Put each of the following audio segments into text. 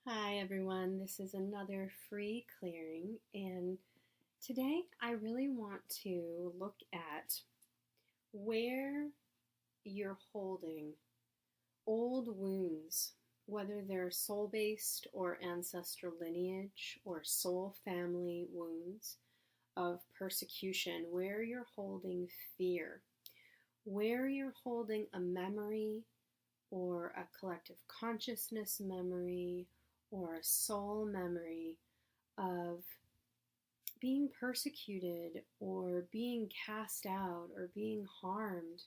Hi everyone, this is another free clearing, and today I really want to look at where you're holding old wounds, whether they're soul based or ancestral lineage or soul family wounds of persecution, where you're holding fear, where you're holding a memory or a collective consciousness memory or a soul memory of being persecuted or being cast out or being harmed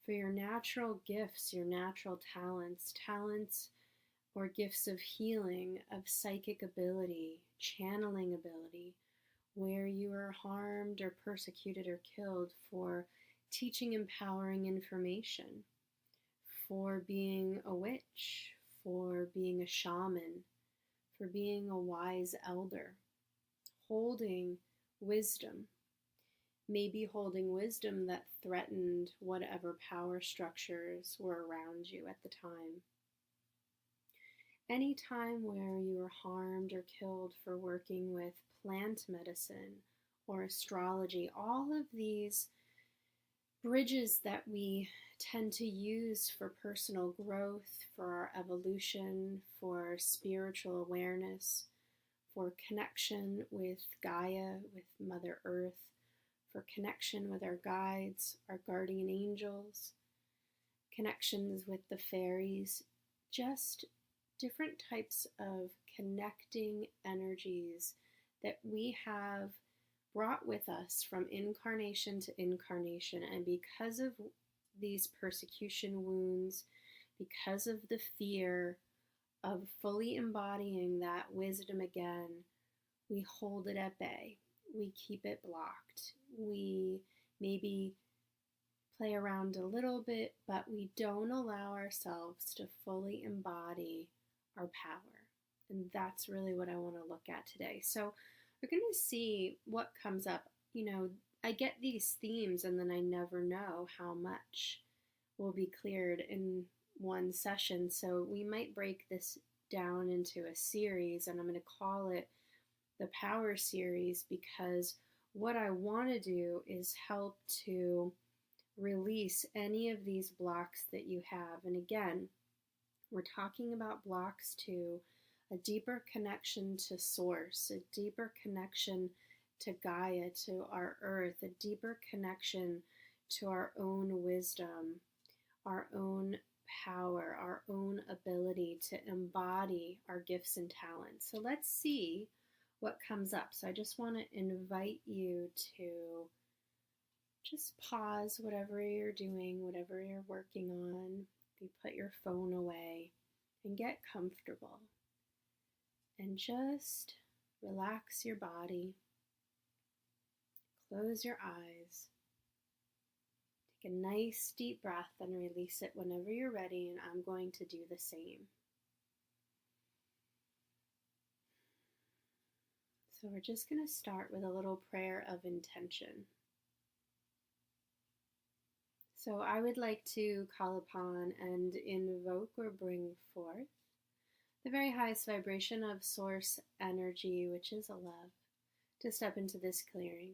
for your natural gifts, your natural talents or gifts of healing, of psychic ability, channeling ability, where you are harmed or persecuted or killed for teaching empowering information, for being a witch, for being a shaman, for being a wise elder, holding wisdom, maybe holding wisdom that threatened whatever power structures were around you at the time. Any time where you were harmed or killed for working with plant medicine or astrology, all of these bridges that we tend to use for personal growth, for our evolution, for spiritual awareness, for connection with Gaia, with Mother Earth, for connection with our guides, our guardian angels, connections with the fairies, just different types of connecting energies that we have brought with us from incarnation to incarnation. And because of these persecution wounds, because of the fear of fully embodying that wisdom again, we hold it at bay. We keep it blocked. We maybe play around a little bit, but we don't allow ourselves to fully embody our power. And that's really what I want to look at today. So we're going to see what comes up. I get these themes and then I never know how much will be cleared in one session. So we might break this down into a series, and I'm going to call it the Power Series, because what I want to do is help to release any of these blocks that you have. And again, we're talking about blocks to a deeper connection to Source, a deeper connection to Gaia, to our Earth, a deeper connection to our own wisdom, our own power, our own ability to embody our gifts and talents. So let's see what comes up. So I just want to invite you to just pause whatever you're doing, whatever you're working on. You put your phone away and get comfortable. And just relax your body. Close your eyes. Take a nice deep breath and release it whenever you're ready, and I'm going to do the same. So we're just going to start with a little prayer of intention. So I would like to call upon and invoke or bring forth the very highest vibration of Source energy, which is a love, to step into this clearing.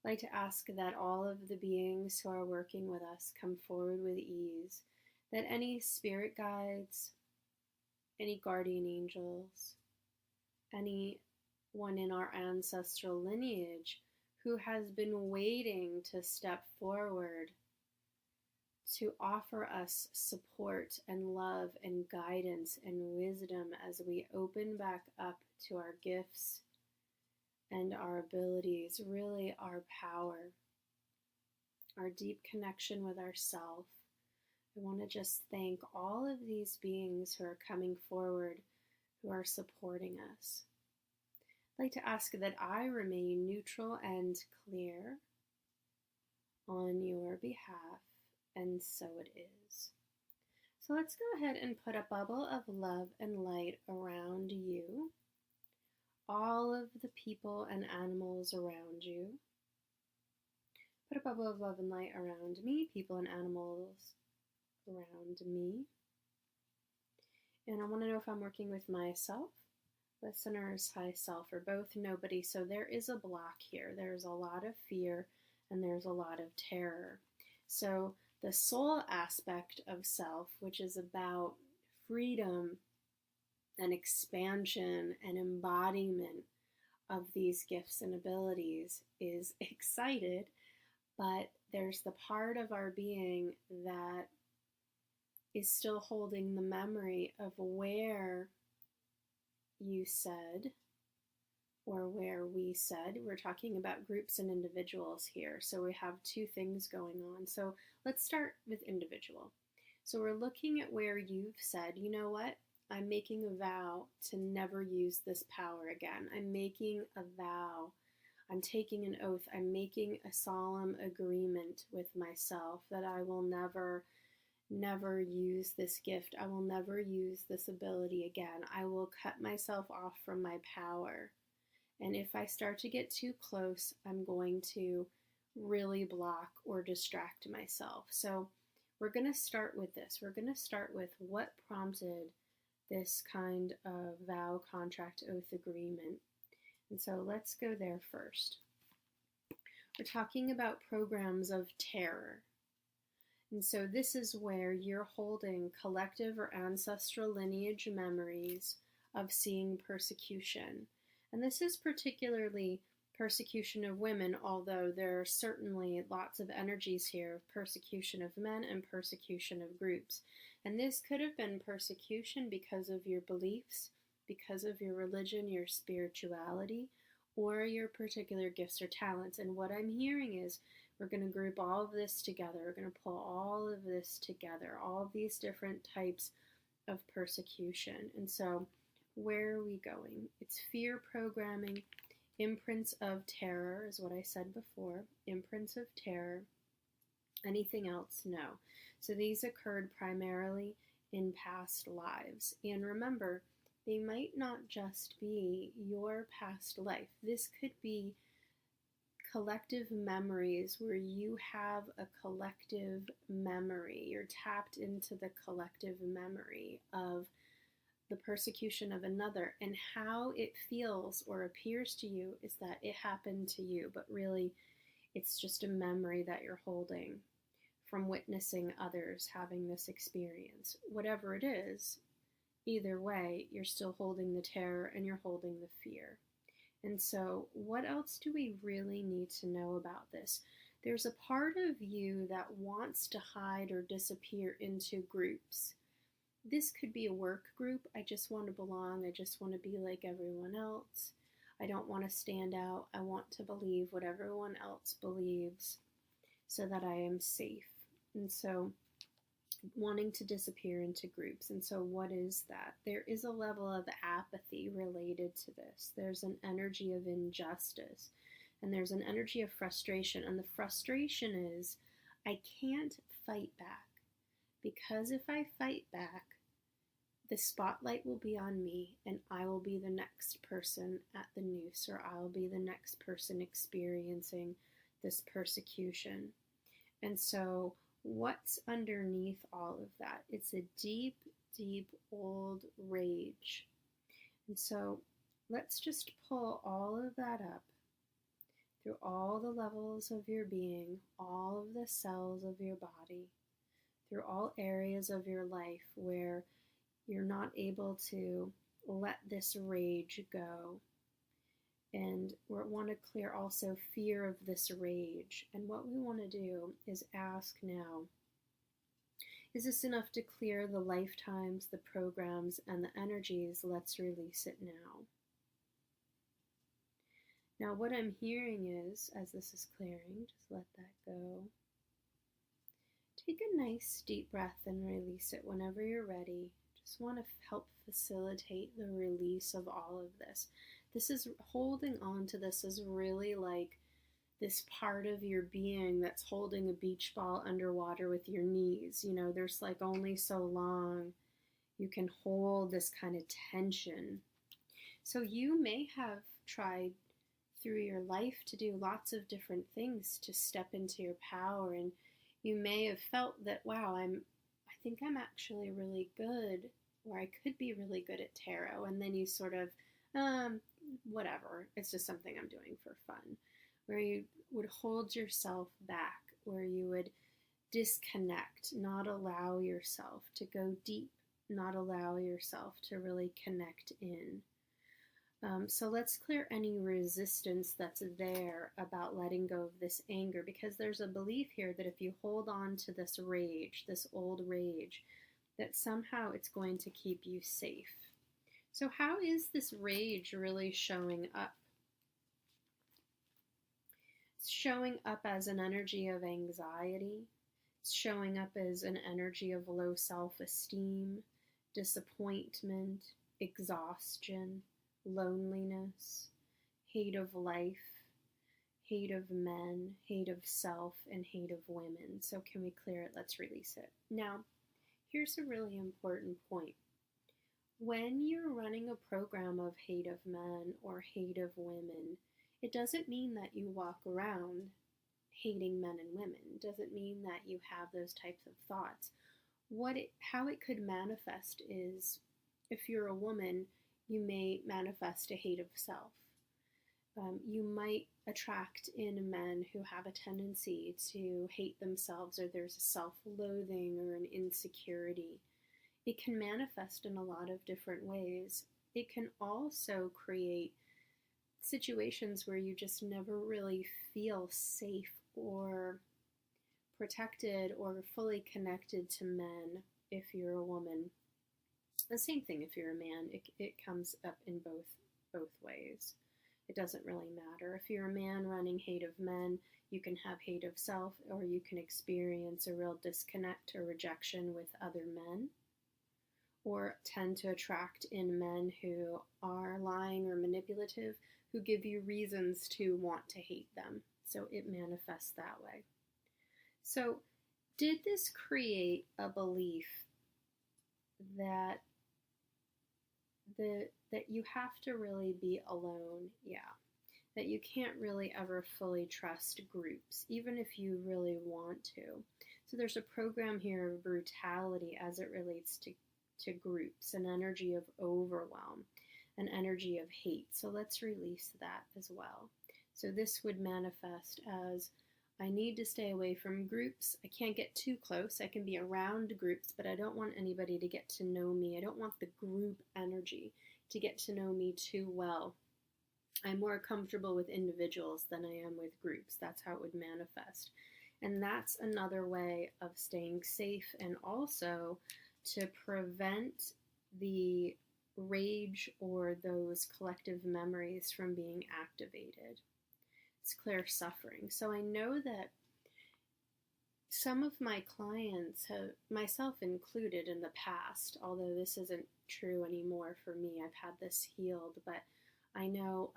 I'd like to ask that all of the beings who are working with us come forward with ease, that any spirit guides, any guardian angels, anyone in our ancestral lineage who has been waiting to step forward to offer us support and love and guidance and wisdom as we open back up to our gifts and our abilities, really our power, our deep connection with ourself. I want to just thank all of these beings who are coming forward, who are supporting us. I'd like to ask that I remain neutral and clear on your behalf. And so it is. So let's go ahead and put a bubble of love and light around you, all of the people and animals around you. Put a bubble of love and light around me, people and animals around me. And I want to know if I'm working with myself, listeners, high self, or both, nobody. So there is a block here. There's a lot of fear and there's a lot of terror. So the soul aspect of self, which is about freedom and expansion and embodiment of these gifts and abilities, is excited, but there's the part of our being that is still holding the memory of where you said, or where we said. We're talking about groups and individuals here, so we have two things going on. So let's start with individual. So we're looking at where you've said, you know what, I'm making a vow to never use this power again. I'm making a vow. I'm taking an oath. I'm making a solemn agreement with myself that I will never use this gift. I will never use this ability again. I will cut myself off from my power. And if I start to get too close, I'm going to really block or distract myself. So we're going to start with this. We're going to start with what prompted this kind of vow, contract, oath, agreement. And so let's go there first. We're talking about programs of terror. And so this is where you're holding collective or ancestral lineage memories of seeing persecution. And this is particularly persecution of women, although there are certainly lots of energies here of persecution of men and persecution of groups. And this could have been persecution because of your beliefs, because of your religion, your spirituality, or your particular gifts or talents. And what I'm hearing is we're going to group all of this together. We're going to pull all of this together, all of these different types of persecution. And so where are we going? It's fear programming, imprints of terror is what I said before, imprints of terror. Anything else? No. So these occurred primarily in past lives. And remember, they might not just be your past life. This could be collective memories where you have a collective memory. You're tapped into the collective memory of the persecution of another, and how it feels or appears to you is that it happened to you, but really it's just a memory that you're holding from witnessing others having this experience. Whatever it is, either way, you're still holding the terror and you're holding the fear. And so what else do we really need to know about this? There's a part of you that wants to hide or disappear into groups. This could be a work group. I just want to belong. I just want to be like everyone else. I don't want to stand out. I want to believe what everyone else believes so that I am safe. And so wanting to disappear into groups. And so what is that? There is a level of apathy related to this. There's an energy of injustice, and there's an energy of frustration. And the frustration is, I can't fight back, because if I fight back, the spotlight will be on me, and I will be the next person at the noose, or I'll be the next person experiencing this persecution. And so what's underneath all of that? It's a deep, deep old rage. And so let's just pull all of that up through all the levels of your being, all of the cells of your body, through all areas of your life where you're not able to let this rage go. And we want to clear also fear of this rage. And what we want to do is ask now, is this enough to clear the lifetimes, the programs, and the energies? Let's release it now. Now what I'm hearing is, as this is clearing, just let that go. Take a nice deep breath and release it whenever you're ready. Just want to help facilitate the release of all of this. This is holding on to this is really like this part of your being that's holding a beach ball underwater with your knees. You know, there's like only so long you can hold this kind of tension. So you may have tried through your life to do lots of different things to step into your power, and you may have felt that, wow, I think I'm actually really good or I could be really good at tarot. And then you sort of, whatever, it's just something I'm doing for fun. Where you would hold yourself back, where you would disconnect, not allow yourself to go deep, not allow yourself to really connect in. So let's clear any resistance that's there about letting go of this anger, because there's a belief here that if you hold on to this rage, this old rage, that somehow it's going to keep you safe. So how is this rage really showing up? It's showing up as an energy of anxiety. It's showing up as an energy of low self-esteem, disappointment, exhaustion, loneliness, hate of life, hate of men, hate of self, and hate of women. So can we clear it? Let's release it. Now, here's a really important point. When you're running a program of hate of men or hate of women, it doesn't mean that you walk around hating men and women. It doesn't mean that you have those types of thoughts. How it could manifest is, if you're a woman, you may manifest a hate of self. You might attract in men who have a tendency to hate themselves, or there's a self-loathing or an insecurity. It can manifest in a lot of different ways. It can also create situations where you just never really feel safe or protected or fully connected to men if you're a woman. The same thing if you're a man. It comes up in both ways. It doesn't really matter. If you're a man running hate of men, you can have hate of self, or you can experience a real disconnect or rejection with other men, or tend to attract in men who are lying or manipulative, who give you reasons to want to hate them. So it manifests that way. So did this create a belief that you have to really be alone? Yeah. That you can't really ever fully trust groups, even if you really want to. So there's a program here of brutality as it relates to groups, an energy of overwhelm, an energy of hate. So let's release that as well. So this would manifest as, I need to stay away from groups. I can't get too close. I can be around groups, but I don't want anybody to get to know me. I don't want the group energy to get to know me too well. I'm more comfortable with individuals than I am with groups. That's how it would manifest. And that's another way of staying safe, and also to prevent the rage or those collective memories from being activated. It's clear suffering. So I know that some of my clients, myself included in the past, although this isn't true anymore for me, I've had this healed, but I know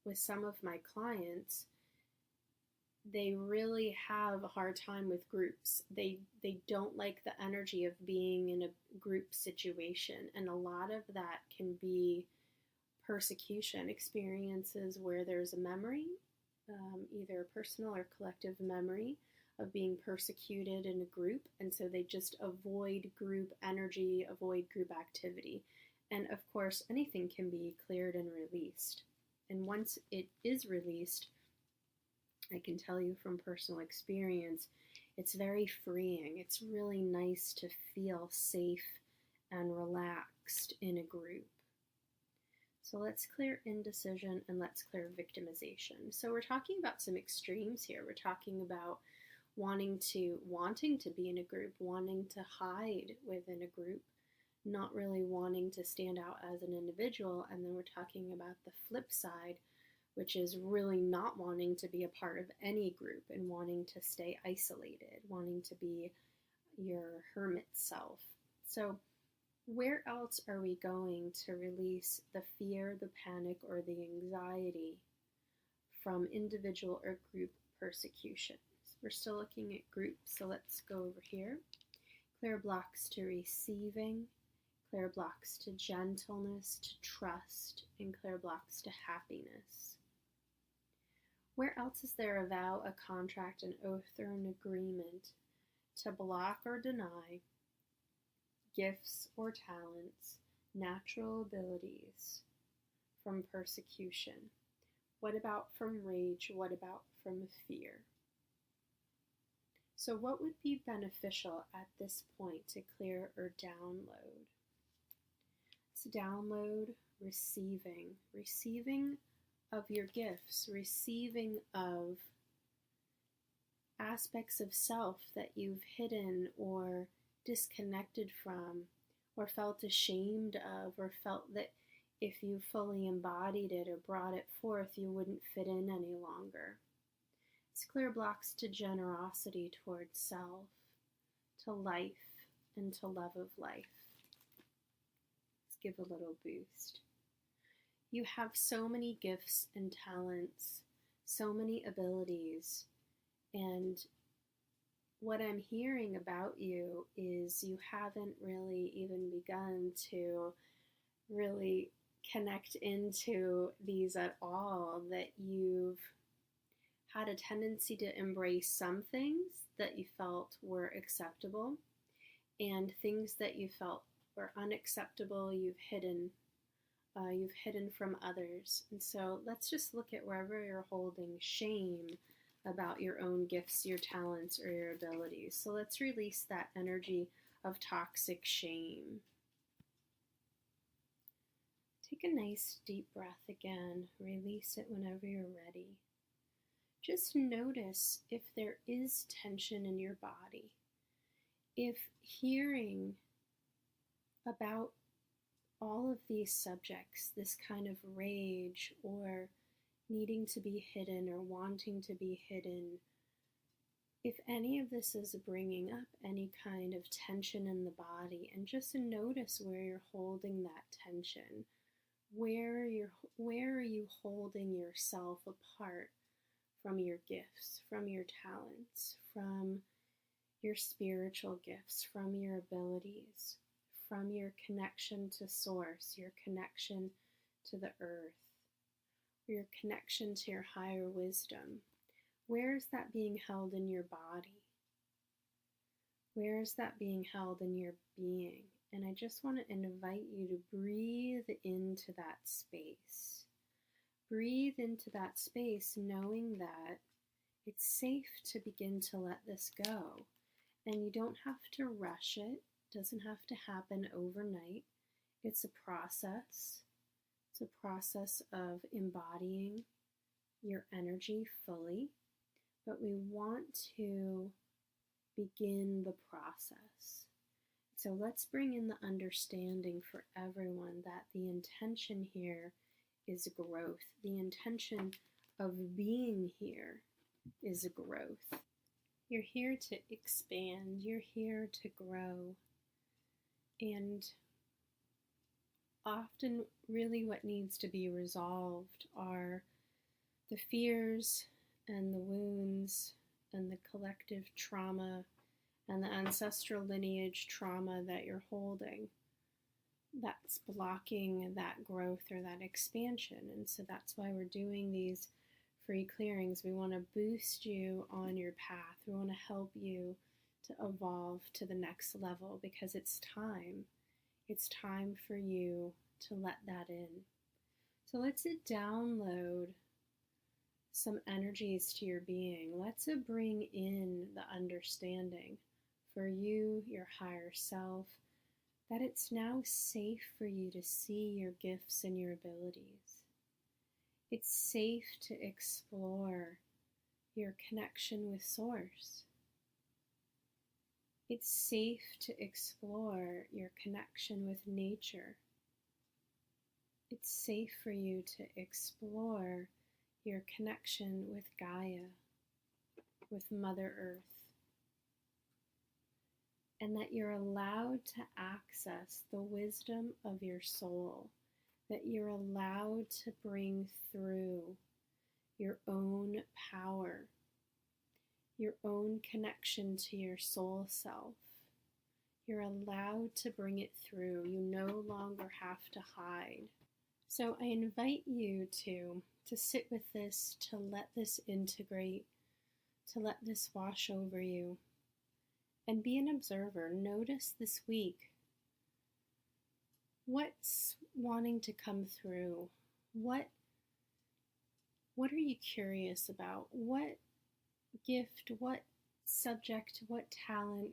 with some of my clients, they really have a hard time with groups. They don't like the energy of being in a group situation, and a lot of that can be persecution experiences where there's a memory, either a personal or collective memory of being persecuted in a group, and so they just avoid group energy, avoid group activity. And of course, anything can be cleared and released. And once it is released, I can tell you from personal experience, it's very freeing. It's really nice to feel safe and relaxed in a group. So let's clear indecision and let's clear victimization. So we're talking about some extremes here. We're talking about wanting to be in a group, wanting to hide within a group, not really wanting to stand out as an individual. And then we're talking about the flip side, which is really not wanting to be a part of any group and wanting to stay isolated, wanting to be your hermit self. So where else are we going to release the fear, the panic, or the anxiety from individual or group persecutions? We're still looking at groups, so let's go over here. Clear blocks to receiving, clear blocks to gentleness, to trust, and clear blocks to happiness. Where else is there a vow, a contract, an oath, or an agreement to block or deny gifts or talents, natural abilities from persecution? What about from rage? What about from fear? So what would be beneficial at this point to clear or download? Let's download receiving of your gifts, receiving of aspects of self that you've hidden or disconnected from, or felt ashamed of, or felt that if you fully embodied it or brought it forth, you wouldn't fit in any longer. It's clear blocks to generosity towards self, to life, and to love of life. Let's give a little boost. You have so many gifts and talents, so many abilities, and what I'm hearing about you is you haven't really even begun to really connect into these at all, that you've had a tendency to embrace some things that you felt were acceptable, and things that you felt were unacceptable, you've hidden from others. And so let's just look at wherever you're holding shame about your own gifts, your talents, or your abilities. So let's release that energy of toxic shame. Take a nice deep breath again. Release it whenever you're ready. Just notice if there is tension in your body. If hearing about all of these subjects, this kind of rage or needing to be hidden or wanting to be hidden, if any of this is bringing up any kind of tension in the body, and just notice where you're holding that tension. Where are you holding yourself apart from your gifts, from your talents, from your spiritual gifts, from your abilities, from your connection to source, your connection to the earth, your connection to your higher wisdom? Where is that being held in your body? Where is that being held in your being? And I just want to invite you to breathe into that space. Breathe into that space knowing that it's safe to begin to let this go. And you don't have to rush it. It doesn't have to happen overnight. It's a process. It's a process of embodying your energy fully. But we want to begin the process. So let's bring in the understanding for everyone that the intention here is growth. The intention of being here is growth. You're here to expand. You're here to grow. And often really what needs to be resolved are the fears and the wounds and the collective trauma and the ancestral lineage trauma that you're holding that's blocking that growth or that expansion. And so that's why we're doing these free clearings. We want to boost you on your path. We want to help you to evolve to the next level, because it's time. It's time for you to let that in. So let's download some energies to your being. Let's bring in the understanding for you, your higher self, that it's now safe for you to see your gifts and your abilities. It's safe to explore your connection with Source. It's safe to explore your connection with nature. It's safe for you to explore your connection with Gaia, with Mother Earth. And that you're allowed to access the wisdom of your soul, that you're allowed to bring through your own power, your own connection to your soul self. You're allowed to bring it through. You no longer have to hide. So I invite you to sit with this, to let this integrate, to let this wash over you. And be an observer. Notice this week What's wanting to come through? What are you curious about? What gift, what subject, what talent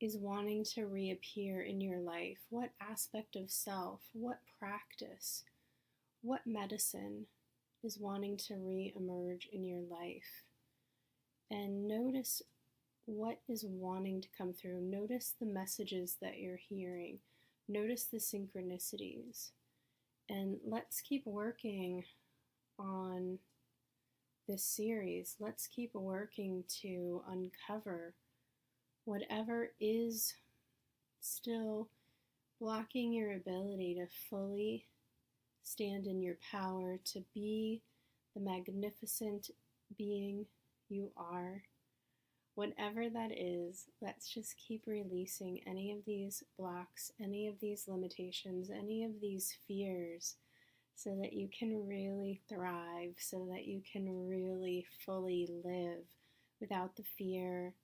is wanting to reappear in your life? What aspect of self, what practice, what medicine is wanting to re-emerge in your life? And notice what is wanting to come through. Notice the messages that you're hearing. Notice the synchronicities. And let's keep working on this series. Let's keep working to uncover whatever is still blocking your ability to fully stand in your power, to be the magnificent being you are. Whatever that is, let's just keep releasing any of these blocks, any of these limitations, any of these fears, so that you can really thrive, so that you can really fully live without the fear,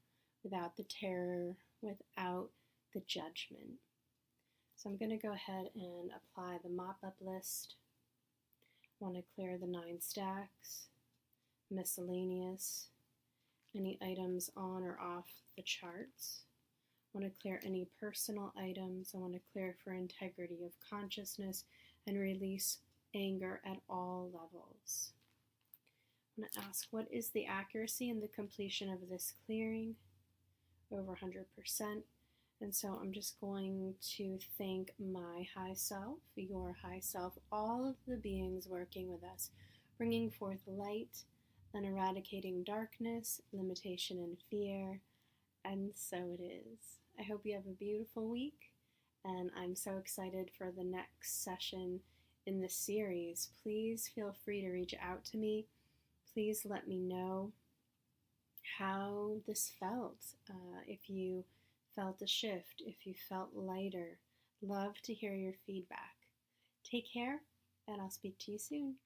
without the terror, without the judgment. So I'm going to go ahead and apply the mop-up list. I want to clear the 9 stacks, miscellaneous, any items on or off the charts. I want to clear any personal items. I want to clear for integrity of consciousness and release anger at all levels. I'm going to ask, what is the accuracy and the completion of this clearing? Over 100%. And so I'm just going to thank my high self, your high self, all of the beings working with us, bringing forth light and eradicating darkness, limitation, and fear. And so it is. I hope you have a beautiful week, and I'm so excited for the next session in this series. Please feel free to reach out to me. Please let me know how this felt. If you felt a shift, if you felt lighter, love to hear your feedback. Take care, and I'll speak to you soon.